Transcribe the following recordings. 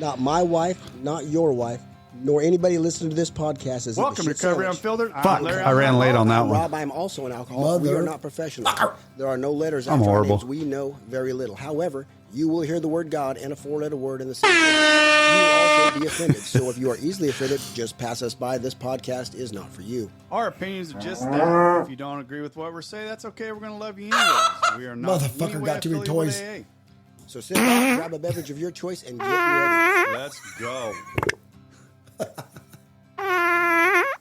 Not my wife, not your wife, nor anybody listening to this podcast is Welcome to Recovery Unfiltered. Fuck, I ran late on that one. Rob, I'm also an alcoholic. We are not professional. There are no letters I'm after our horrible. names. We know very little. However, you will hear the word God and a four-letter word in the same sentence. You will also be offended. So if you are easily offended, just pass us by. This podcast is not for you. Our opinions are just that. If you don't agree with what we're saying, that's okay. We're going to love you anyways. We are not Motherfucker got too many affiliated toys. with AA. So sit back, grab a beverage of your choice, and get ready. Let's go.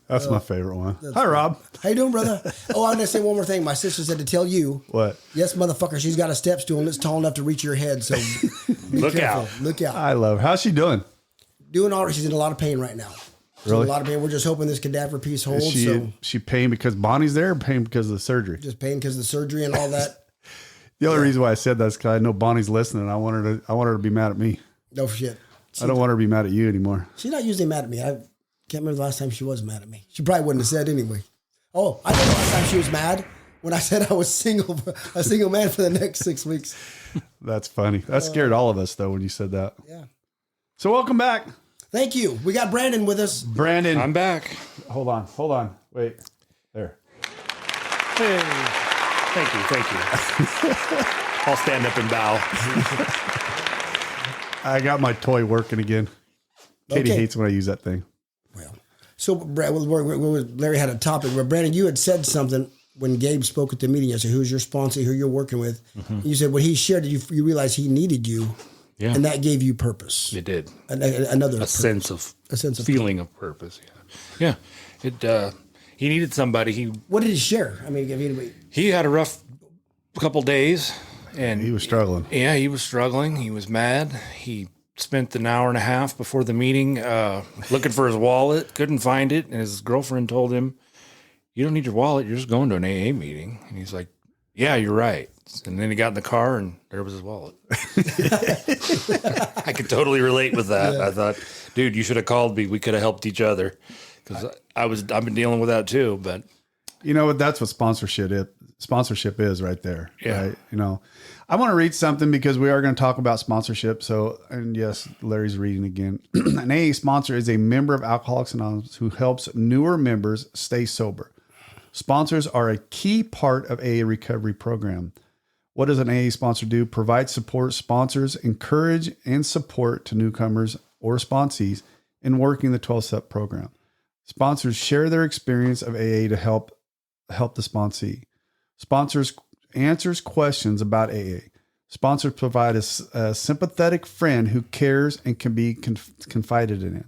That's my favorite one. Hi, Rob. How you doing, brother? Oh, I'm going to say one more thing. My sister said to tell you. What? Yes, motherfucker, she's got a step stool and it's tall enough to reach your head, so be Look careful. out. Look out. I love her. How's she doing? Doing all right. She's in a lot of pain right now. She's Really? in a lot of pain. We're just hoping this cadaver piece holds. Is she paying because Bonnie's there or paying because of the surgery? Just pain because of the surgery and all that. The only reason why I said that is because I know Bonnie's listening. I want her to be mad at me. No shit. I don't want her to be mad at you anymore. She's not usually mad at me. I can't remember the last time she was mad at me. She probably wouldn't have said anyway. Oh, I know the last time she was mad when I said I was a single man for the next 6 weeks. That's funny. That scared all of us though when you said that. Yeah. So welcome back, Thank you. We got Brandon with us. Brandon. I'm back. Hold on. Wait. There. Hey. Thank you. I'll stand up and bow. I got my toy working again. Katie Okay. hates when I use that thing. Well, so Larry had a topic where Brandon, you had said something when Gabe spoke at the meeting. I said, "Who's your sponsor? Who you're working with?" You said when he shared it, you realized he needed you, Yeah. and that gave you purpose. It did. Another A sense of feeling. of purpose. Yeah. Yeah. He needed somebody. What did he share? I mean, He had a rough couple days, and He was struggling. Yeah, he was struggling. He was mad. He spent an hour and a half before the meeting looking for his wallet, couldn't find it, and his girlfriend told him, "You don't need your wallet. You're just going to an AA meeting." And he's like, "Yeah, you're right." And then he got in the car, and there was his wallet. I could totally relate with that. Yeah. I thought, dude, you should have called me. We could have helped each other, because I've been dealing with that too. But you know what? That's what sponsorship is right there. Yeah. Right? You know, I want to read something because we are going to talk about sponsorship. So, and yes, Larry's reading again. An AA sponsor is a member of Alcoholics Anonymous who helps newer members stay sober. Sponsors are a key part of AA recovery program. What does an AA sponsor do? Provide support. Sponsors encourage and support to newcomers or sponsees in working the 12-step program. Sponsors share their experience of AA to help the sponsee. Sponsors answers questions about AA. Sponsors provide a sympathetic friend who cares and can be confided in.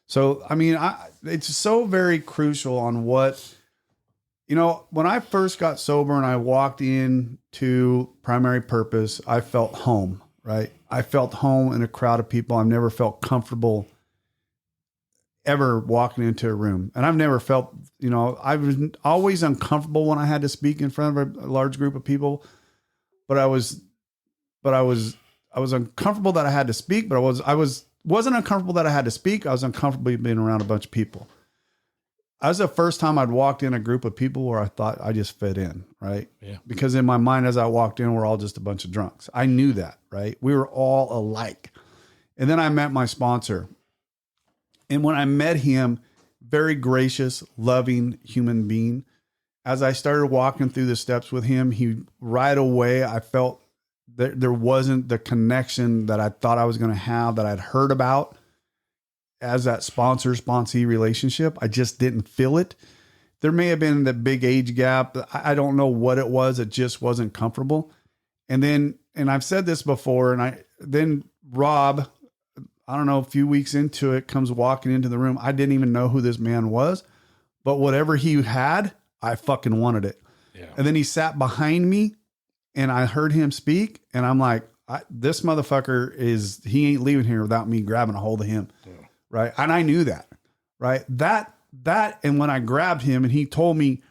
So, I mean, it's so very crucial on what, you know, when I first got sober and I walked into Primary Purpose, I felt home, right? I felt home in a crowd of people. I've never felt comfortable ever walking into a room. And I've never felt, you know, I was always uncomfortable when I had to speak in front of a large group of people, but I was uncomfortable that I had to speak, but wasn't uncomfortable that I had to speak. I was uncomfortable being around a bunch of people. That was the first time I'd walked in a group of people where I thought I just fit in, right? Yeah. Because in my mind, as I walked in, we're all just a bunch of drunks. I knew that, right? We were all alike. And then I met my sponsor. And when I met him, very gracious, loving human being. As I started walking through the steps with him, right away, I felt that there wasn't the connection that I thought I was going to have, that I'd heard about as that sponsor-sponsee relationship. I just didn't feel it. There may have been the big age gap. I don't know what it was. It just wasn't comfortable. And I've said this before, and then Rob, I don't know, a few weeks into it, comes walking into the room. I didn't even know who this man was, but whatever he had, I fucking wanted it. Yeah. And then he sat behind me and I heard him speak, and I'm like, this motherfucker he ain't leaving here without me grabbing a hold of him. Yeah. Right. And I knew that, right? That, and when I grabbed him and he told me,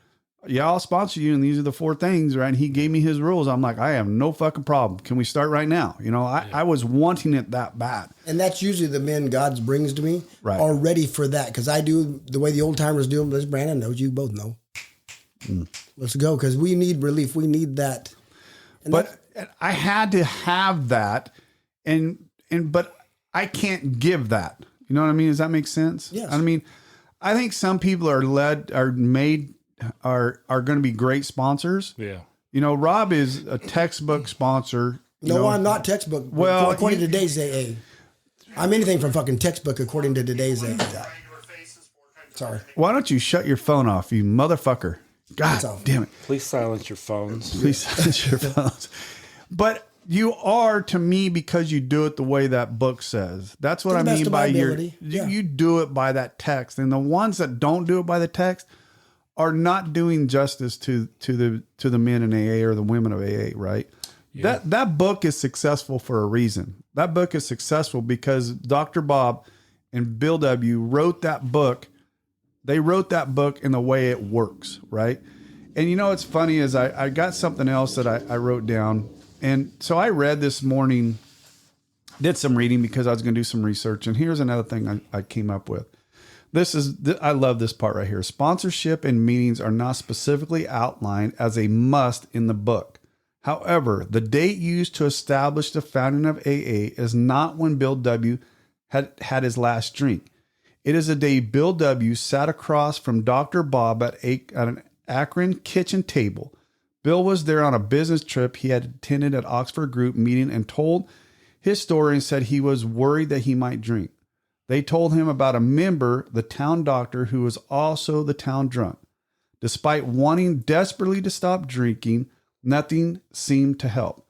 yeah, I'll sponsor you, and these are the 4 things, right? And he gave me his rules. I'm like, I have no fucking problem. Can we start right now? You know, I was wanting it that bad. And that's usually the men God brings to me, right, are ready for that. Because I do the way the old timers do them. As Brandon knows, you both know. Let's go, because we need relief. We need that. And but I had to have that, but I can't give that. You know what I mean? Does that make sense? Yes. I mean, I think some people are going to be great sponsors. Yeah. You know, Rob is a textbook sponsor. No, I'm not textbook. Well, according to today's AA, I'm anything from fucking textbook according to today's AA. Sorry. Why don't you shut your phone off, you motherfucker? God off. damn it. Please silence your phones. Please silence your phones. But you are to me because you do it the way that book says. That's what To I the best mean of by my your. ability. Yeah. You do it by that text, and the ones that don't do it by the text are not doing justice to the men in AA or the women of AA. Right? Yeah. That book is successful for a reason. That book is successful because Dr. Bob and Bill W. wrote that book. They wrote that book in the way it works, right? And you know what's funny is I got something else that I wrote down. And so I read this morning, did some reading because I was going to do some research. And here's another thing I came up with. I love this part right here. Sponsorship and meetings are not specifically outlined as a must in the book. However, the date used to establish the founding of AA is not when Bill W. had his last drink. It is a day Bill W. sat across from Dr. Bob at an Akron kitchen table. Bill was there on a business trip he had attended at Oxford Group meeting and told his story and said he was worried that he might drink. They told him about a member, the town doctor, who was also the town drunk. Despite wanting desperately to stop drinking, nothing seemed to help.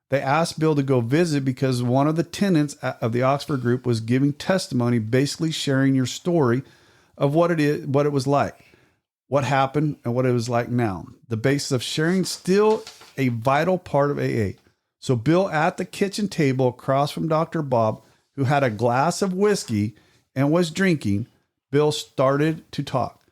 They asked Bill to go visit because one of the tenants of the Oxford Group was giving testimony, basically sharing your story of what it was like, what happened, and what it was like now. The basis of sharing still a vital part of AA. So Bill at the kitchen table across from Dr. Bob, who had a glass of whiskey and was drinking, Bill started to talk,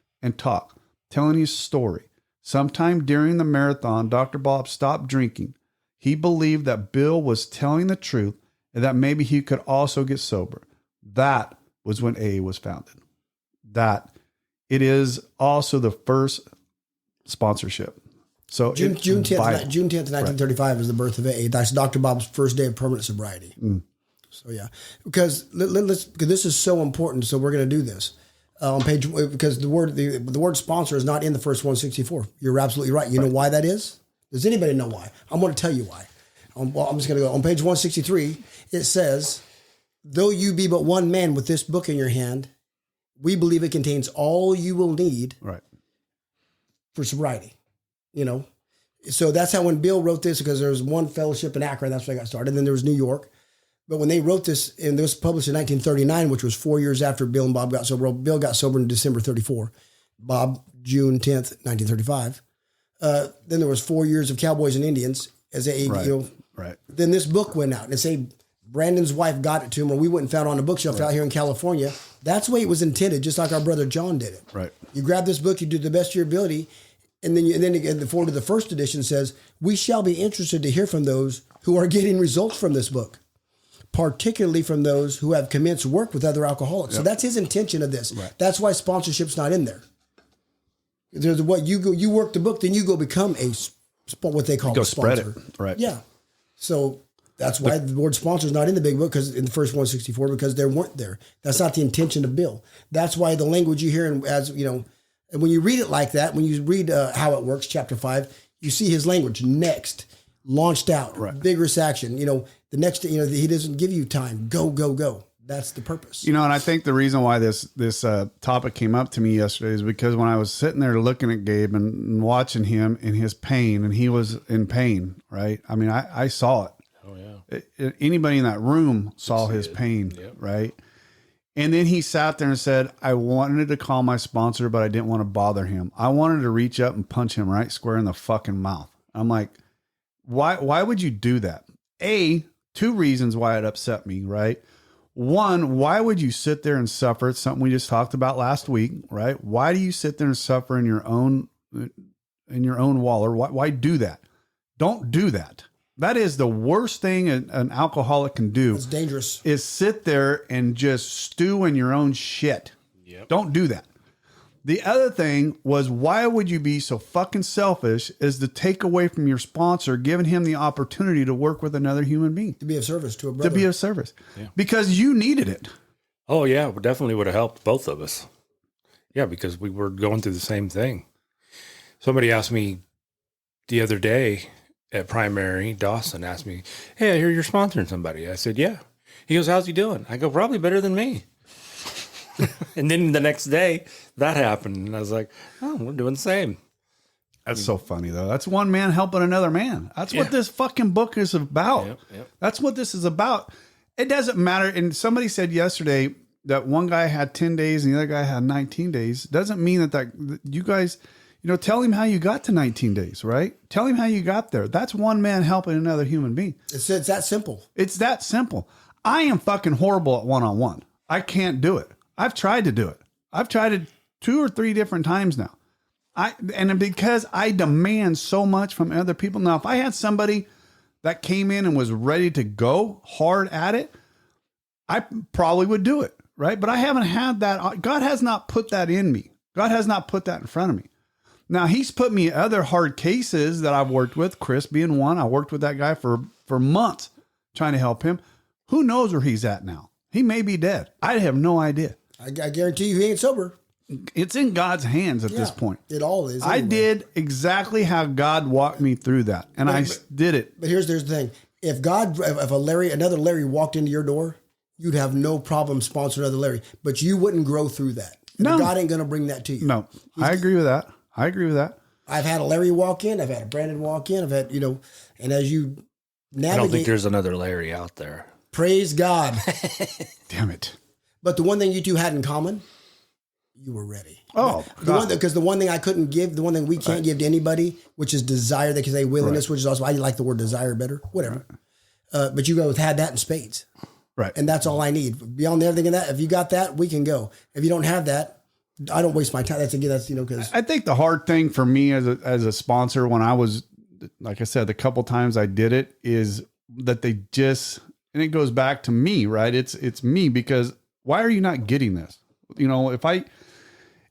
telling his story. Sometime during the marathon, Dr. Bob stopped drinking. He believed that Bill was telling the truth and that maybe he could also get sober. That was when AA was founded. That it is also the first sponsorship. So June 10th, 1935 is the birth of AA. That's Dr. Bob's first day of permanent sobriety. So yeah, because this is so important. So we're going to do this on page, because the word sponsor is not in the first 164. You're absolutely right. You know why that is? Does anybody know why? I'm going to tell you why. Well, I'm just going to go on page 163. It says, though you be but one man with this book in your hand, we believe it contains all you will need for sobriety. You know, so that's how when Bill wrote this, because there was one fellowship in Akron, that's when I got started. Then there was New York. But when they wrote this, and it was published in 1939, which was 4 years after Bill and Bob got sober. Bill got sober in December 34. Bob, June 10th, 1935. Then there was 4 years of Cowboys and Indians as a, Then this book went out, and say Brandon's wife got it to him, or we went and found it on a bookshelf out here in California. That's the way it was intended, just like our brother John did it. Right. You grab this book, you do the best of your ability, and then the forward of the first edition says, we shall be interested to hear from those who are getting results from this book, particularly from those who have commenced work with other alcoholics. So that's his intention of this. Right. That's why sponsorship's not in there. There's what you work the book, then you go become what they call a sponsor. Spread it. Right. Yeah. So that's why the word sponsor is not in the big book, because in the first 164, because they weren't there. That's not the intention of Bill. That's why the language you hear, and as you know, and when you read it like that, when you read how it works, chapter 5, you see his language next, launched out, vigorous action. You know, the next, he doesn't give you time. Go, go, go. That's the purpose. You know, and I think the reason why this topic came up to me yesterday is because when I was sitting there looking at Gabe and watching him in his pain, and he was in pain, right? I mean, I saw it. Oh yeah. Anybody in that room saw his pain, right? And then he sat there and said, I wanted to call my sponsor, but I didn't want to bother him. I wanted to reach up and punch him right square in the fucking mouth. I'm like, why would you do that? Two reasons why it upset me, right? One, why would you sit there and suffer? It's something we just talked about last week, right? Why do you sit there and suffer in your own waller? Why do that? Don't do that. That is the worst thing an alcoholic can do. It's dangerous. Is sit there and just stew in your own shit. Yep. Don't do that. The other thing was, why would you be so fucking selfish as to take away from your sponsor, giving him the opportunity to work with another human being? To be of service to a brother. To be of service. Yeah. Because you needed it. Oh, yeah. It definitely would have helped both of us. Yeah, because we were going through the same thing. Somebody asked me the other day at primary, Dawson asked me, hey, I hear you're sponsoring somebody. I said, yeah. He goes, how's he doing? I go, probably better than me. And then the next day that happened. And I was like, oh, we're doing the same. That's so funny, though. That's one man helping another man. That's what this fucking book is about. Yep. That's what this is about. It doesn't matter. And somebody said yesterday that one guy had 10 days and the other guy had 19 days. Doesn't mean that you guys, tell him how you got to 19 days, right? Tell him how you got there. That's one man helping another human being. It's that simple. It's that simple. I am fucking horrible at one-on-one. I can't do it. I've tried to do it. I've tried it 2 or 3 different times now. And because I demand so much from other people. Now, if I had somebody that came in and was ready to go hard at it, I probably would do it, right? But I haven't had that. God has not put that in me. God has not put that in front of me. Now, he's put me other hard cases that I've worked with, Chris being one. I worked with that guy for months trying to help him. Who knows where he's at now? He may be dead. I have no idea. I guarantee you he ain't sober. It's in God's hands at this point. It all is. Anyway. I did exactly how God walked me through that, and I did it. But here's the thing: if another Larry walked into your door, you'd have no problem sponsoring another Larry, but you wouldn't grow through that. No, God ain't going to bring that to you. No, I agree with that. I've had a Larry walk in. I've had a Brandon walk in. I've had and as you navigate, I don't think there's another Larry out there. Praise God. Damn it. But the one thing you two had in common, you were ready. Oh, because the one thing I couldn't give, the one thing we can't give to anybody, which is desire, they can say willingness, which is also, I like the word desire better, whatever. But you guys had that in spades. Right. And that's all I need. Beyond everything in that, if you got that, we can go. If you don't have that, I don't waste my time. That's because I think the hard thing for me as a sponsor, when I was, like I said, the couple times I did it, is that they just, and it goes back to me, right? It's me, because why are you not getting this?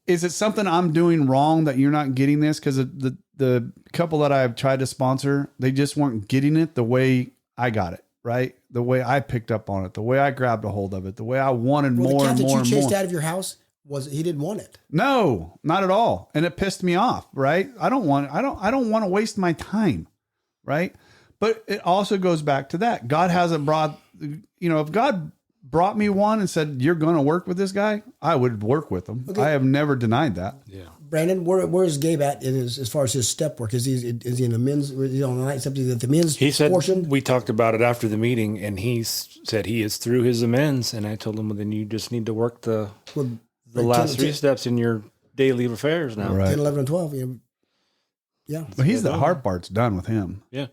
Is it something I'm doing wrong that you're not getting this? Because the couple that I've tried to sponsor, they just weren't getting it the way I got it, right? The way I picked up on it, the way I grabbed a hold of it, the way I wanted more and more and more. The cat that you chased out of your house, he didn't want it. No, not at all. And it pissed me off, right? I don't want to waste my time, right? But it also goes back to that. God hasn't brought, if God brought me one and said, you're going to work with this guy, I would work with him. Okay. I have never denied that. Yeah. Brandon, where is Gabe at as far as his step work? Is he in the men's, is he on the night step? Is he at the men's portion? We talked about it after the meeting, and he said he is through his amends. And I told him, well, then you just need to work the last 3 steps in your daily affairs now. Right. 10, 11, and 12. Yeah. But the hard part's done with him. Yeah.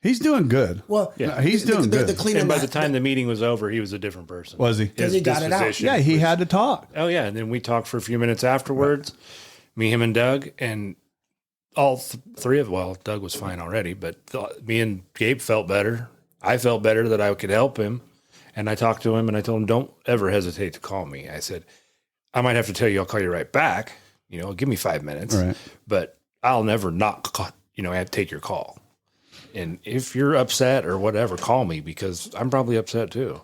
He's doing good. Well, yeah, he's doing good. And by the time the meeting was over, he was a different person. Was he? Because he got it out. Yeah, he had to talk. Oh, yeah. And then we talked for a few minutes afterwards, me, him, and Doug. And all three of, Doug was fine already, but me and Gabe felt better. I felt better that I could help him. And I talked to him, and I told him, don't ever hesitate to call me. I said, I might have to tell you, I'll call you right back. Give me 5 minutes. Right. But I'll never not, take your call. And if you're upset or whatever, call me, because I'm probably upset too.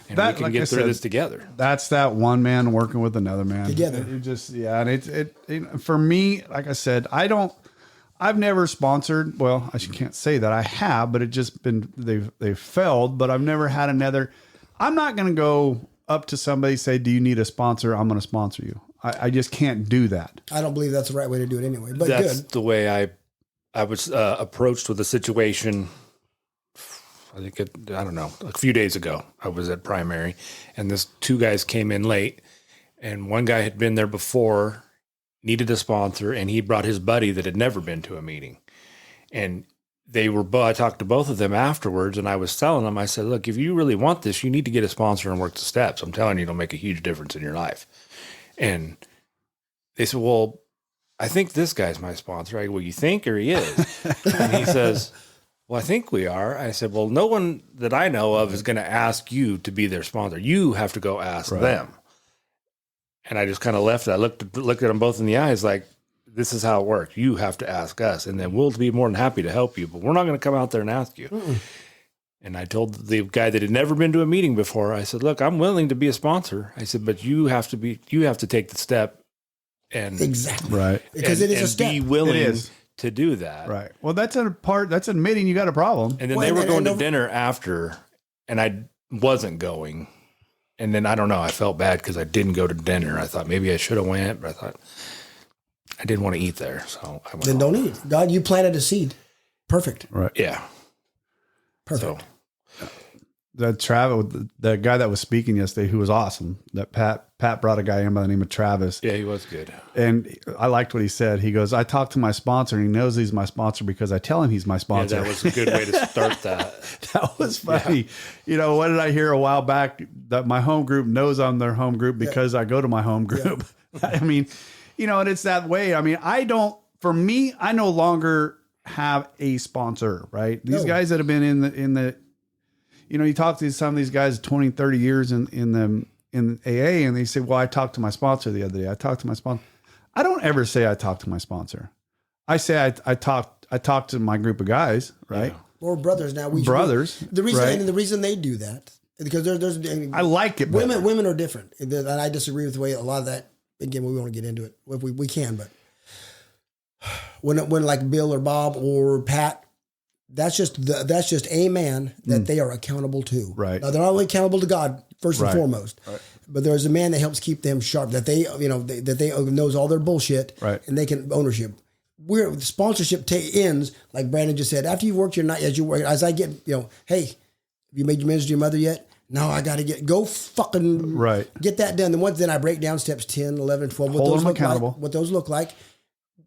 And we can get through this together. That's that one man working with another man together. And it for me, like I said, I've never sponsored. Well, I can't say that I have, but it just been, they've failed, but I've never had another. I'm not going to go up to somebody, say, do you need a sponsor? I'm going to sponsor you. I just can't do that. I don't believe that's the right way to do it anyway, but that's good. The way I was approached with a situation, I think, a few days ago. I was at primary, and this 2 guys came in late, and one guy had been there before, needed a sponsor, and he brought his buddy that had never been to a meeting. And I talked to both of them afterwards, and I was telling them, I said, look, if you really want this, you need to get a sponsor and work the steps. I'm telling you, it'll make a huge difference in your life. And they said, well, I think this guy's my sponsor. I go, well, you think, or he is? And he says, well, I think we are. I said, well, no one that I know of is going to ask you to be their sponsor. You have to go ask them. And I just kind of left it. I looked at them both in the eyes like, this is how it works. You have to ask us, and then we'll be more than happy to help you, but we're not going to come out there and ask you. Mm-mm. And I told the guy that had never been to a meeting before, I said, look, I'm willing to be a sponsor. I said, but you have to take the step and exactly right. Because it is a step. Be willing to do that. Right. Well, that's admitting you got a problem. And then they were going to dinner after, and I wasn't going. And then I don't know, I felt bad because I didn't go to dinner. I thought maybe I should have went, but I thought I didn't want to eat there. So I went. Then don't eat. God, you planted a seed. Perfect. Right. Yeah. Perfect. So, the guy that was speaking yesterday, who was awesome, that Pat brought a guy in by the name of Travis. yeah, he was good. And I liked what he said. He goes, I talked to my sponsor, and he knows he's my sponsor because I tell him he's my Yeah, sponsor. that was a good way to start that. That was funny. Yeah. What did I hear a while back? That my home group knows I'm their home group because I go to my home group. Yeah. I mean, and it's that way. I mean, I no longer have a sponsor, right? These guys that have been in the you talk to some of these guys 20, 30 years in AA, and they say, well, I talked to my sponsor the other day. I talked to my sponsor. I don't ever say I talked to my sponsor. I say I talked to my group of guys, right? Yeah. Or brothers now. Brothers. The reason right? and the reason they do that because there's I like it. Women are different, and I disagree with the way a lot of that. Again, we want to get into it if we can, but when like Bill or Bob or Pat, that's just a man that they are accountable to. Right. Now they're not only accountable to God first and foremost, but there's a man that helps keep them sharp. That they knows all their bullshit, right? And they can ownership. The sponsorship ends like Brandon just said. After you worked your night, as I get, hey, have you made your amends to your mother yet? No, I got to go fucking get that done. Then I break down steps 10, 11, 12. Hold them accountable. What those look like.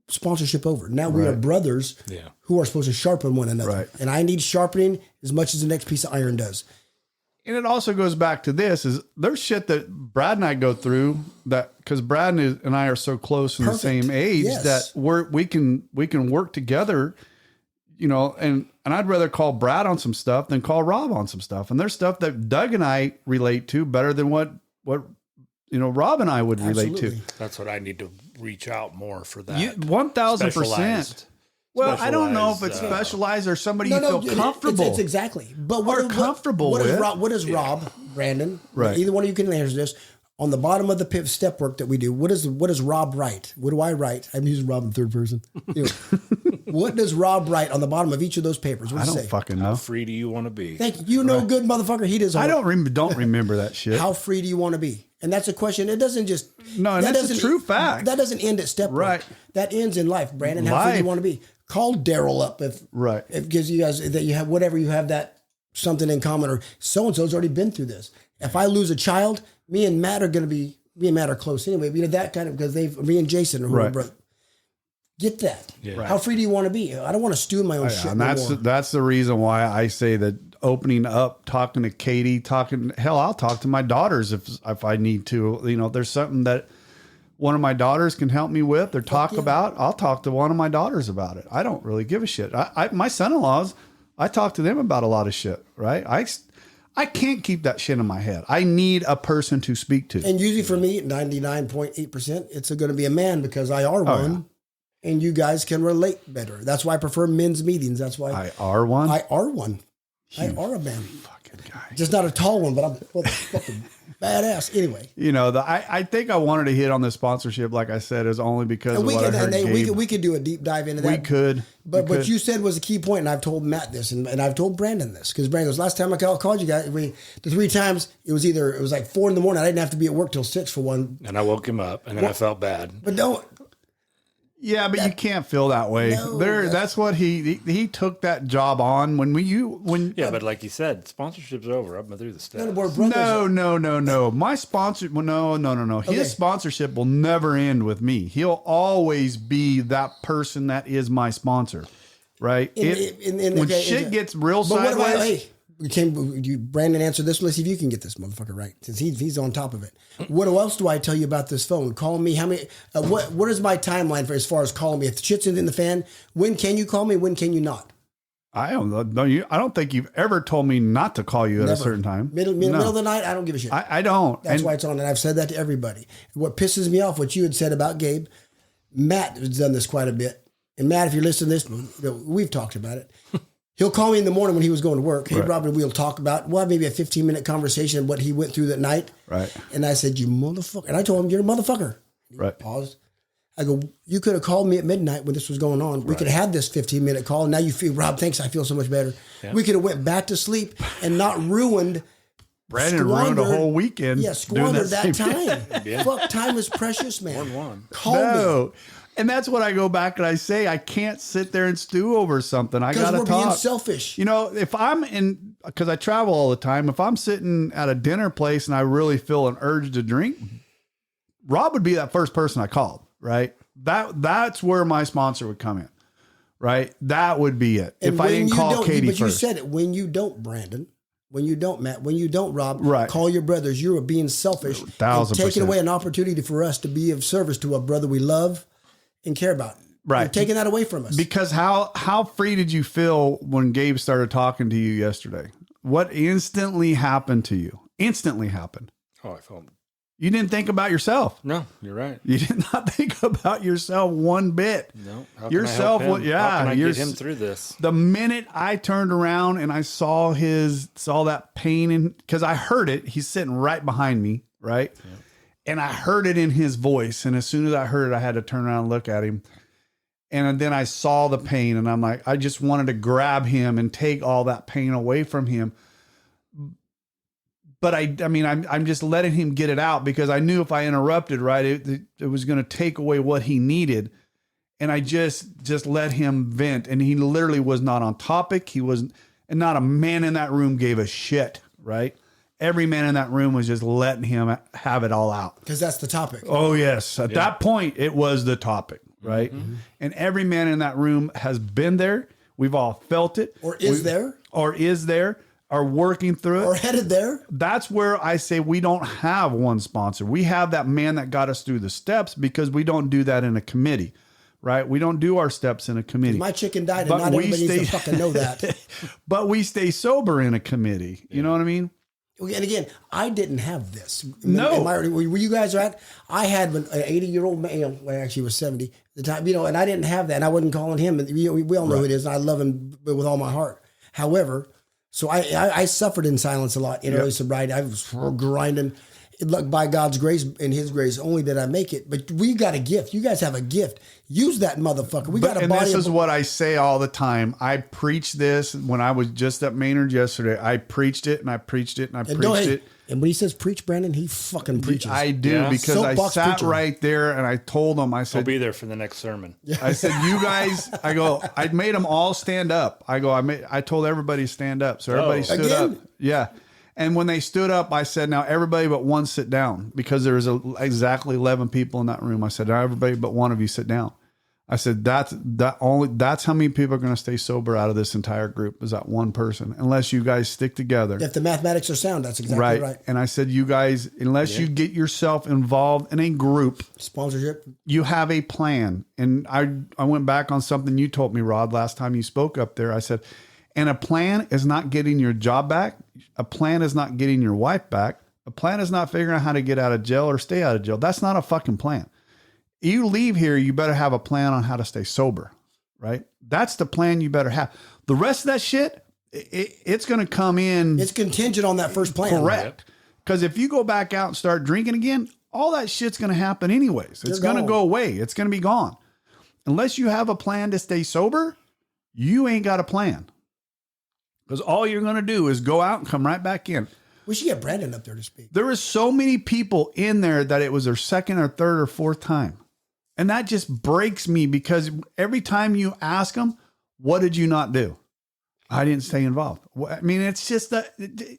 Sponsorship over. Now we are brothers who are supposed to sharpen one another. Right. And I need sharpening as much as the next piece of iron does. And it also goes back to this is there's shit that Brad and I go through that because Brad and I are so close in the same age that we can work together, and I'd rather call Brad on some stuff than call Rob on some stuff. And there's stuff that Doug and I relate to better than what Rob and I would relate to. That's what I need to reach out more for that. 1,000%. Well, I don't know if it's specialized or somebody you feel comfortable. It's exactly. But what is Rob, Brandon? Right. Either one of you can answer this. On the bottom of the step work that we do, what does Rob write? What do I write? I'm using Rob in third person. What does Rob write on the bottom of each of those papers? What I don't fucking know. How free do you want to be? Thank you. You know, good motherfucker. He does. I don't remember that shit. How free do you want to be? And that's a question. It doesn't just and that's a true fact. That doesn't end at step work. That ends in life. Brandon, how free do you want to be? Call Daryl up if gives you guys that you have whatever you have that something in common or so and so's already been through this. If I lose a child, me and Matt are close anyway. That kind of because me and Jason are brother. Get that. Yeah. How free do you want to be? I don't want to stew in my own shit. And that's the reason why I say that opening up, talking to Katie, I'll talk to my daughters if I need to. There's something that one of my daughters can help me with or talk about. I'll talk to one of my daughters about it. I don't really give a shit. My son-in-laws, I talk to them about a lot of shit, right? I can't keep that shit in my head. I need a person to speak to. And usually for me, 99.8%, it's going to be a man because I are one. Yeah. And you guys can relate better. That's why I prefer men's meetings. That's why I are one. I are one. I are a man. Fucking guy. Just not a tall one, but I'm fucking badass. Anyway, I think I wanted to hit on the sponsorship, like I said, is only because of what I heard. We could do a deep dive into that. We could, but what you said was a key point, and I've told Matt this, and I've told Brandon this because Brandon goes, last time I called you guys, the 3 times it was like 4 a.m. I didn't have to be at work till 6 for one, and I woke him up, and then I felt bad. But don't. Yeah, but you can't feel that way. That's what he took that job on but like you said, sponsorship's over. I've been through the steps. No. My sponsor, no. His sponsorship will never end with me. He'll always be that person that is my sponsor, right? When shit gets real sideways. Brandon, answer this one. Let's see if you can get this motherfucker right, since he's on top of it. What else do I tell you about this phone? Call me. How many? What is my timeline for as far as calling me? If shit's in the fan, when can you call me? When can you not? I don't know. I don't think you've ever told me not to call you at a certain time. Middle of the night, I don't give a shit. I don't. That's why it's on. And I've said that to everybody. What pisses me off, what you had said about Gabe, Matt has done this quite a bit. And Matt, if you're listening to this, we've talked about it. He'll call me in the morning when he was going to work. Hey, Robert, we'll talk about, maybe a 15-minute conversation of what he went through that night. Right. And I said, you motherfucker. And I told him, you're a motherfucker. Right. Paused. I go, you could have called me at midnight when this was going on. We could have had this 15-minute call. Now you feel, Rob, thanks. I feel so much better. Yeah. We could have went back to sleep and not ruined. Brandon ruined a whole weekend. Yeah, squandered that time. Yeah. Fuck, time is precious, man. 1-1. Call me. And that's what I go back and I say, I can't sit there and stew over something. I got to talk. Because we're being selfish. You know, if I'm in, because I travel all the time, if I'm sitting at a dinner place and I really feel an urge to drink, Rob would be that first person I called, right? That's where my sponsor would come in, right? That would be it. And if I didn't call Katie first. But you said it, when you don't, Brandon, when you don't, Matt, when you don't, Rob, right. Call your brothers. You are being selfish. 1,000%. Taking away an opportunity for us to be of service to a brother we love and care about. Right. You're taking that away from us. Because how free did you feel when Gabe started talking to you yesterday? What instantly happened to you? Instantly happened. Oh, I felt. You didn't think about yourself. No, you're right. You did not think about yourself one bit. No. How can yourself. I help him? Yeah. How can I get him through this? The minute I turned around and I saw that pain, and because I heard it, he's sitting right behind me, right? Yeah. And I heard it in his voice. And as soon as I heard it, I had to turn around and look at him. And then I saw the pain and I'm like, I just wanted to grab him and take all that pain away from him. But I mean, I'm just letting him get it out because I knew if I interrupted, right, it was going to take away what he needed. And I just let him vent. And he literally was not on topic. He wasn't, and not a man in that room gave a shit, right? Every man in that room was just letting him have it all out. Because that's the topic. Oh, yes. At that point, it was the topic, right? Mm-hmm. And every man in that room has been there. We've all felt it. Or is there, are working through it. Or headed there. That's where I say we don't have one sponsor. We have that man that got us through the steps because we don't do that in a committee, right? We don't do our steps in a committee. My chicken died and not everybody needs to fucking know that. But we stay sober in a committee. You know what I mean? And again, I didn't have this. No. Where you guys are at, I had an 80-year-old male, well, actually he was 70 at the time, and I didn't have that. And I wasn't calling him. And we all know who it is. And I love him with all my heart. However, so I suffered in silence a lot in early sobriety. I was grinding. By God's grace and His grace only did I make it. But we got a gift. You guys have a gift. Use that motherfucker. We got a body. This is what I say all the time. I preached this when I was just at Maynard yesterday. I preached it and I preached it and I preached it. And when he says preach, Brandon, he fucking preaches. I do because I sat right there and I told him, I said, I'll be there for the next sermon. I said, you guys, I made them all stand up. I told everybody to stand up. So everybody stood up. Yeah. And when they stood up, I said, now everybody but one sit down because there was exactly 11 people in that room. I said, now everybody but one of you sit down. I said, that's how many people are going to stay sober out of this entire group is that one person, unless you guys stick together. If the mathematics are sound, that's exactly right. And I said, you guys, unless you get yourself involved in a group, sponsorship, you have a plan. And I went back on something you told me, Rod, last time you spoke up there. I said, and a plan is not getting your job back. A plan is not getting your wife back. A plan is not figuring out how to get out of jail or stay out of jail. That's not a fucking plan. You leave here, you better have a plan on how to stay sober, right? That's the plan you better have. The rest of that shit, it's going to come in. It's contingent on that first plan. Correct. Because if you go back out and start drinking again, all that shit's going to happen anyways. It's going to go away. It's going to be gone. Unless you have a plan to stay sober, you ain't got a plan. Because all you're going to do is go out and come right back in. We should get Brandon up there to speak. There is so many people in there that it was their second or third or fourth time. And that just breaks me because every time you ask them, what did you not do? I didn't stay involved. I mean, it's just that,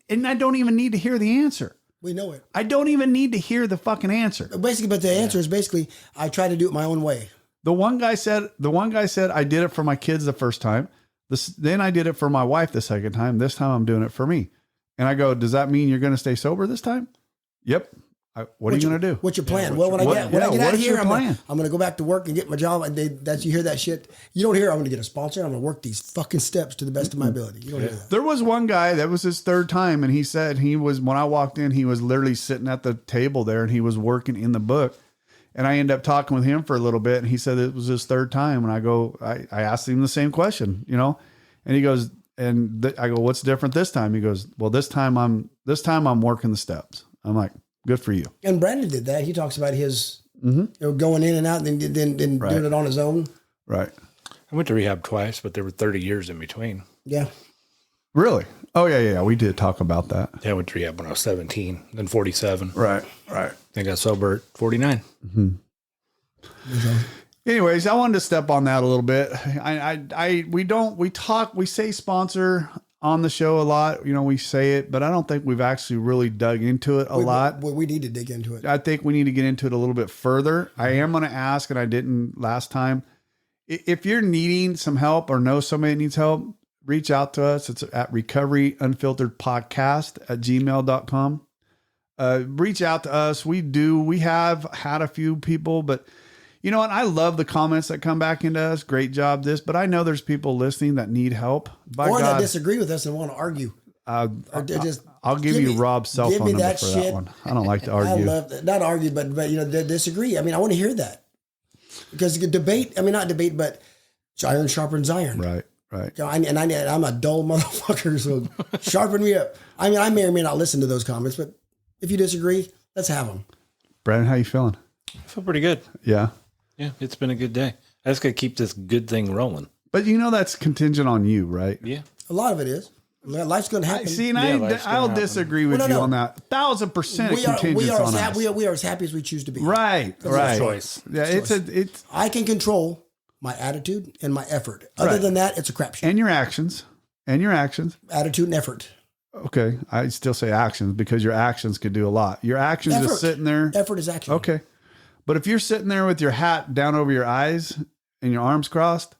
and I don't even need to hear the answer. We know it. I don't even need to hear the fucking answer. Basically, but the answer is basically, I try to do it my own way. The one guy said, I did it for my kids the first time. Then I did it for my wife the second time. This time I'm doing it for me. And I go, does that mean you're going to stay sober this time? Yep. What are you going to do? What's your plan? Well, when I get what out is here, your I'm plan? going to go back to work and get my job. And you hear that shit. You don't hear, I'm going to get a sponsor. I'm going to work these fucking steps to the best of my ability. You don't hear that. There was one guy that was his third time, and he said when I walked in, he was literally sitting at the table there, and he was working in the book. And I ended up talking with him for a little bit, and he said it was his third time. And I asked him the same question, and he goes, I go, what's different this time? He goes, well, this time I'm working the steps. I'm like, good for you. And Brandon did that. He talks about his going in and out, and then doing it on his own. Right. I went to rehab twice, but there were 30 years in between. Yeah. Really? Oh, yeah. We did talk about that. Yeah, I went to rehab when I was 17, then 47. Right. I got sober at 49. Anyways, I wanted to step on that a little bit. We say sponsor on the show a lot, we say it, but I don't think we've actually really dug into it a lot. We need to dig into it. I think we need to get into it a little bit further. I am going to ask, and I didn't last time, if you're needing some help or know somebody that needs help, reach out to us. It's at recoveryunfilteredpodcast@gmail.com. Reach out to us. We have had a few people, but you know what? I love the comments that come back into us. Great job, but I know there's people listening that need help. That disagree with us and want to argue. I'll give you Rob's cell phone number for that one. I don't like to argue. I love that. Not argue, but disagree. I mean, I want to hear that because debate. I mean, not debate, but iron sharpens iron. Right. I'm a dull motherfucker, so sharpen me up. I mean, I may or may not listen to those comments, but if you disagree, let's have them. Brandon, how you feeling? I feel pretty good. Yeah. Yeah, it's been a good day. I just got to keep this good thing rolling. But that's contingent on you, right? Yeah. A lot of it is. Life's going to happen. I'll disagree with you on that. 1,000% contingent on us. We are as happy as we choose to be. Right. Right. Choice. Yeah, it's. I can control my attitude and my effort. Other than that, it's a crapshoot. And your actions. Attitude and effort. Okay. I still say actions because your actions could do a lot. Your actions is sitting there. Effort is action. Okay. But if you're sitting there with your hat down over your eyes and your arms crossed,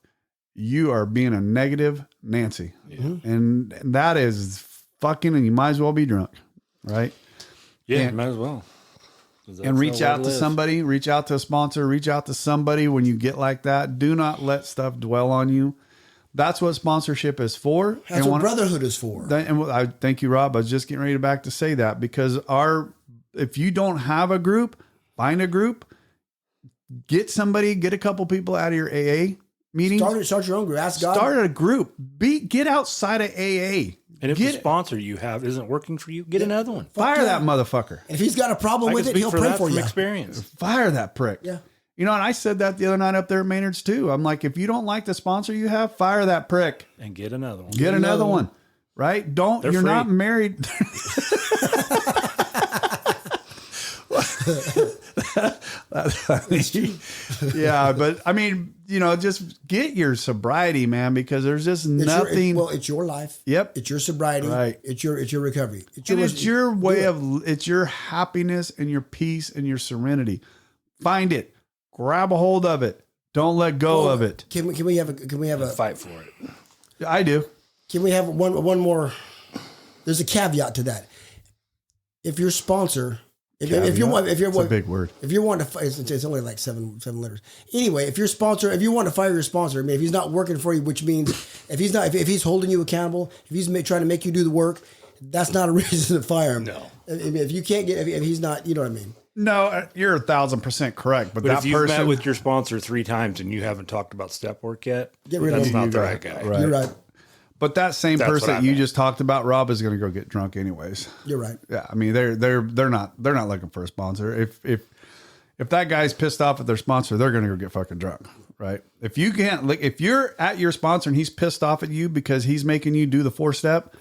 you are being a negative Nancy. Yeah. And that is fucking, and you might as well be drunk. Right. Yeah, might as well. And reach out to somebody, reach out to a sponsor, reach out to somebody when you get like that. Do not let stuff dwell on you. That's what sponsorship is for. That's what Brotherhood is for. And I thank you, Rob. I was just getting ready to say that because if you don't have a group, find a group, get a couple people out of your AA meetings. Start your own group. Ask God. Start a group. Get outside of AA. And if the sponsor you have isn't working for you, get another one. Fire that motherfucker. And if he's got a problem with it, he'll pray for you. Experience. Fire that prick. Yeah. And I said that the other night up there at Maynard's too. I'm like, if you don't like the sponsor you have, fire that prick. And get another one. Get another one. Right? You're free. Not married. Yeah, but I mean, just get your sobriety, man, because there's just nothing. It's your life. Yep. It's your sobriety. Right. It's your recovery. It's your way of, it's your happiness and your peace and your serenity. Find it. Grab a hold of it. Don't let go of it. Can we have a fight for it? I do. Can we have one more? There's a caveat to that. If your sponsor, if you're it's a big word. If you want to, it's only like seven letters. Anyway, if you want to fire your sponsor, I mean, if he's not working for you, which means if he's holding you accountable, if he's trying to make you do the work, that's not a reason to fire him. No. If you can't get, if he's not, you know what I mean. No, you're 1,000% correct. But that if you've person met with your sponsor 3 times and you haven't talked about step work yet, get rid of that's him. not the right guy. Right. You're right. But that same person that you just talked about, Rob, is going to go get drunk anyways. You're right. Yeah, I mean they're not looking for a sponsor. If that guy's pissed off at their sponsor, they're going to go get fucking drunk, right? If you're at your sponsor and he's pissed off at you because he's making you do the 4-step,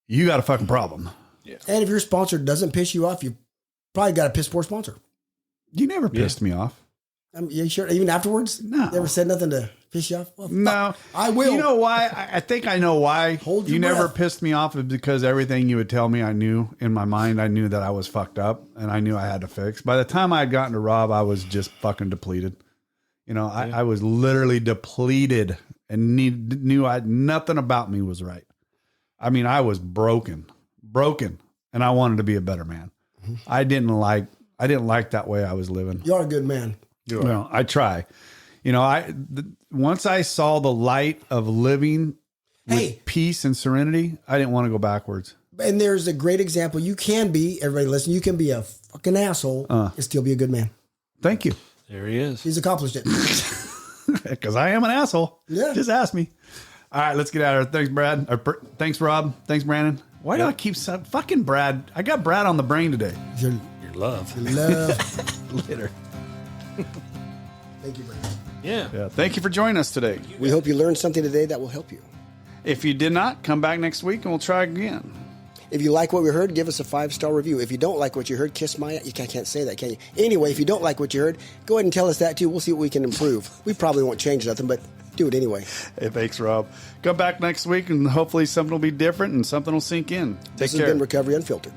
you got a fucking problem. Yeah. And if your sponsor doesn't piss you off, you probably got a piss poor sponsor. You never pissed me off. You sure? Even afterwards? No. Never said nothing to piss you off? Well, no. I will. You know why? I think I know why. Hold your you never breath. pissed me off is because everything you would tell me, I knew in my mind, I knew that I was fucked up and I knew I had to fix. By the time I had gotten to Rob, I was just fucking depleted. I was literally depleted and knew nothing about me was right. I mean, I was broken, and I wanted to be a better man. Mm-hmm. I didn't like that way I was living. You're a good man. Well, I try. You know, once I saw the light of living with peace and serenity, I didn't want to go backwards. And there's a great example. You can be, everybody listen, you can be a fucking asshole and still be a good man. Thank you. There he is. He's accomplished it. Because I am an asshole. Yeah. Just ask me. All right, let's get out of here. Thanks, Brad. Thanks, Rob. Thanks, Brandon. Why do I keep fucking Brad? I got Brad on the brain today. Your Love. love. Later. Thank you, Brandon. Yeah. Thank you for joining us today. We hope you learned something today that will help you. If you did not, come back next week and we'll try again. If you like what we heard, give us a 5-star review. If you don't like what you heard, kiss my... You can't say that, can you? Anyway, if you don't like what you heard, go ahead and tell us that too. We'll see what we can improve. We probably won't change nothing, but do it anyway. Hey, thanks, Rob. Come back next week and hopefully something will be different and something will sink in. This has been Recovery Unfiltered.